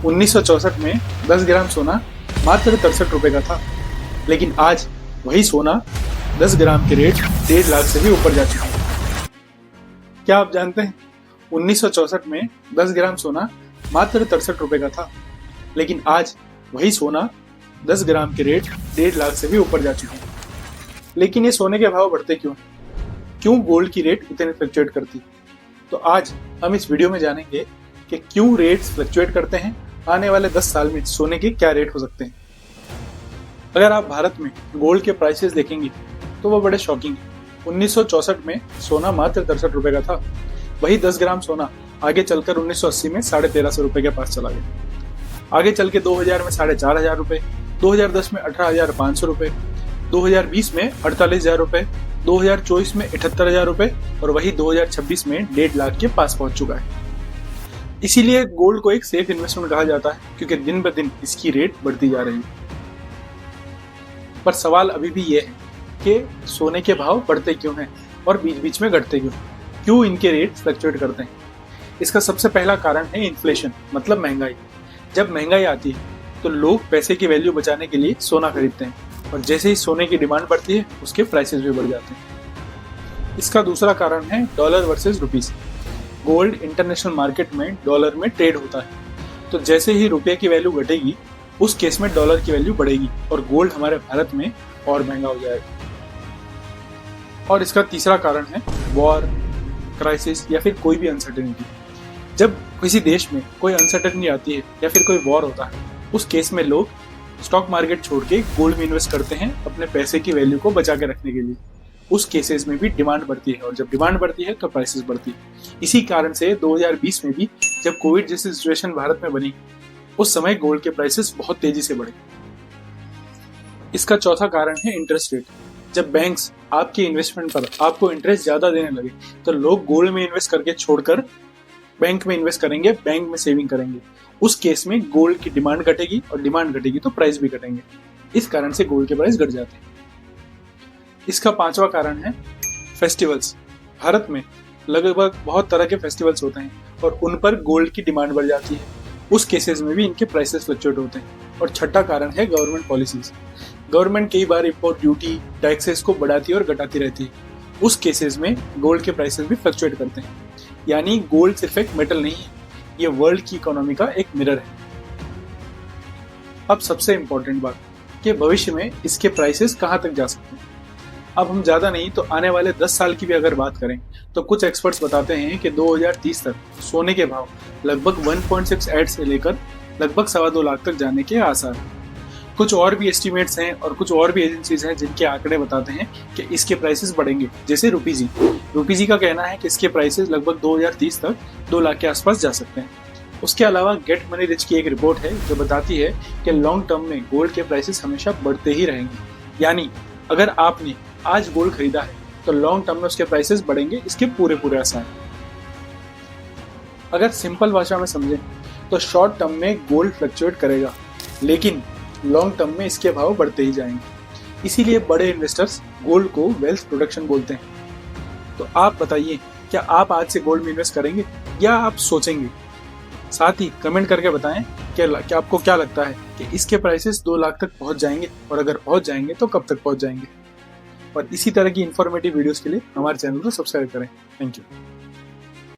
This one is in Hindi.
1964 में 10 ग्राम सोना मात्र 63 रुपए का था, लेकिन आज वही सोना 10 ग्राम के रेट 1.5 लाख से भी ऊपर जा चुका है। क्या आप जानते हैं 1964 में 10 ग्राम सोना मात्र 63 रुपए का था, लेकिन आज वही सोना 10 ग्राम के रेट 1.5 लाख से भी ऊपर जा चुके हैं। लेकिन ये सोने के भाव बढ़ते क्यों? क्यों गोल्ड की रेट इतने फ्लक्चुएट करती? तो आज हम इस वीडियो में जानेंगे कि क्यों रेट्स फ्लक्चुएट करते हैं, आने वाले 10 साल में सोने के क्या रेट हो सकते हैं। अगर आप भारत में गोल्ड के प्राइसेस देखेंगे तो वो बड़े शॉकिंग है। 1964 में सोना मात्र 63 रुपए का था, वही 10 ग्राम सोना आगे चलकर 1980 में 1350 रुपए के पास चला गया। आगे चल के 2000 में 4500 रुपए, 2010 में 18,500 रुपए, 2020 में 48,000 रुपए, 2024 में 78,000 रुपए और वही 2026 में 1.5 लाख के पास पहुंच चुका है। इसीलिए गोल्ड को एक सेफ इन्वेस्टमेंट कहा जाता है, क्योंकि दिन ब दिन इसकी रेट बढ़ती जा रही है। पर सवाल अभी भी ये है कि सोने के भाव बढ़ते क्यों हैं और बीच बीच में घटते क्यों इनके रेट फ्लक्चुएट करते हैं। इसका सबसे पहला कारण है इन्फ्लेशन, मतलब महंगाई। जब महंगाई आती है तो लोग पैसे की वैल्यू बचाने के लिए सोना खरीदते हैं, और जैसे ही सोने की डिमांड बढ़ती है उसके प्राइसेस भी बढ़ जाते हैं। इसका दूसरा कारण है dollar versus rupees. Gold international market में डॉलर में ट्रेड होता है, तो जैसे ही रुपये की वैल्यू घटेगी उस केस में डॉलर की वैल्यू बढ़ेगी और गोल्ड हमारे भारत में और महंगा हो जाएगा। और इसका तीसरा कारण है वॉर, क्राइसिस या फिर कोई भी अनसर्टेनिटी। जब किसी देश में कोई अनसर्टेनिटी आती है या फिर कोई वॉर होता है, उस केस में लोग स्टॉक मार्केट छोड़ के गोल्ड में इन्वेस्ट करते हैं अपने पैसे की वैल्यू को बचा के रखने के लिए। उस केसेस में भी डिमांड बढ़ती है, और जब डिमांड बढ़ती है तो प्राइसेस बढ़ती है। इसी कारण से 2020 में भी जब कोविड जैसी सिचुएशन भारत में बनी, उस समय गोल्ड के प्राइसेस बहुत तेजी से बढ़े। इसका चौथा कारण है इंटरेस्ट रेट। जब बैंक्स आपके इन्वेस्टमेंट पर आपको इंटरेस्ट ज्यादा देने लगे तो लोग गोल्ड में इन्वेस्ट करके छोड़कर बैंक में इन्वेस्ट करेंगे, बैंक में सेविंग करेंगे। उस केस में गोल्ड की डिमांड घटेगी, और डिमांड घटेगी तो प्राइस भी घटेंगे। इस कारण से गोल्ड के प्राइस घट जाते हैं। इसका पांचवा कारण है फेस्टिवल्स। भारत में लगभग बहुत तरह के फेस्टिवल्स होते हैं और उन पर गोल्ड की डिमांड बढ़ जाती है। उस केसेस में भी इनके प्राइसेस फ्लक्चुएट होते हैं। और छठा कारण है गवर्नमेंट पॉलिसीज। गवर्नमेंट कई बार इंपोर्ट ड्यूटी, टैक्सेस को बढ़ाती और घटाती रहती है। उस केसेस में गोल्ड के प्राइसेस भी फ्लक्चुएट करते हैं। यानी गोल्ड सिर्फ एक मेटल नहीं है, ये वर्ल्ड की इकोनॉमी का एक मिरर है। अब सबसे इंपॉर्टेंट बात कि भविष्य में इसके प्राइसेस कहां तक जा सकते हैं। अब हम ज्यादा नहीं तो आने वाले 10 साल की भी अगर बात करें तो कुछ एक्सपर्ट्स बताते हैं कि 2030 तक सोने के भाव लगभग 1.68 से लेकर लगभग 2.25 लाख तक जाने के आसार हैं। कुछ और भी एस्टिमेट्स हैं और कुछ और भी एजेंसीज हैं जिनके आंकड़े बताते हैं कि इसके प्राइसेस बढ़ेंगे। जैसे रूपीजी का कहना है कि इसके प्राइसेस लगभग 2030 तक 2 लाख के आसपास जा सकते हैं। उसके अलावा गेट मनी रिच की एक रिपोर्ट है जो बताती है कि लॉन्ग टर्म में गोल्ड के प्राइसेस हमेशा बढ़ते ही रहेंगे। यानी अगर आपने आज गोल्ड खरीदा है तो लॉन्ग टर्म में उसके प्राइसेस बढ़ेंगे, इसके पूरे आसार। अगर सिंपल भाषा में समझें तो शॉर्ट टर्म में गोल्ड फ्लक्चुएट करेगा, लेकिन लॉन्ग टर्म में इसके भाव बढ़ते ही जाएंगे। इसीलिए बड़े इन्वेस्टर्स गोल्ड को वेल्थ प्रोटेक्शन बोलते हैं। तो आप बताइए, क्या आप आज से गोल्ड में इन्वेस्ट करेंगे या आप सोचेंगे? साथ ही कमेंट करके बताएं कि आपको क्या लगता है कि इसके प्राइसेस 2 लाख तक पहुंच जाएंगे, और अगर पहुंच जाएंगे तो कब तक पहुंच जाएंगे। और इसी तरह की इंफॉर्मेटिव वीडियोस के लिए हमारे चैनल को सब्सक्राइब करें। Thank you.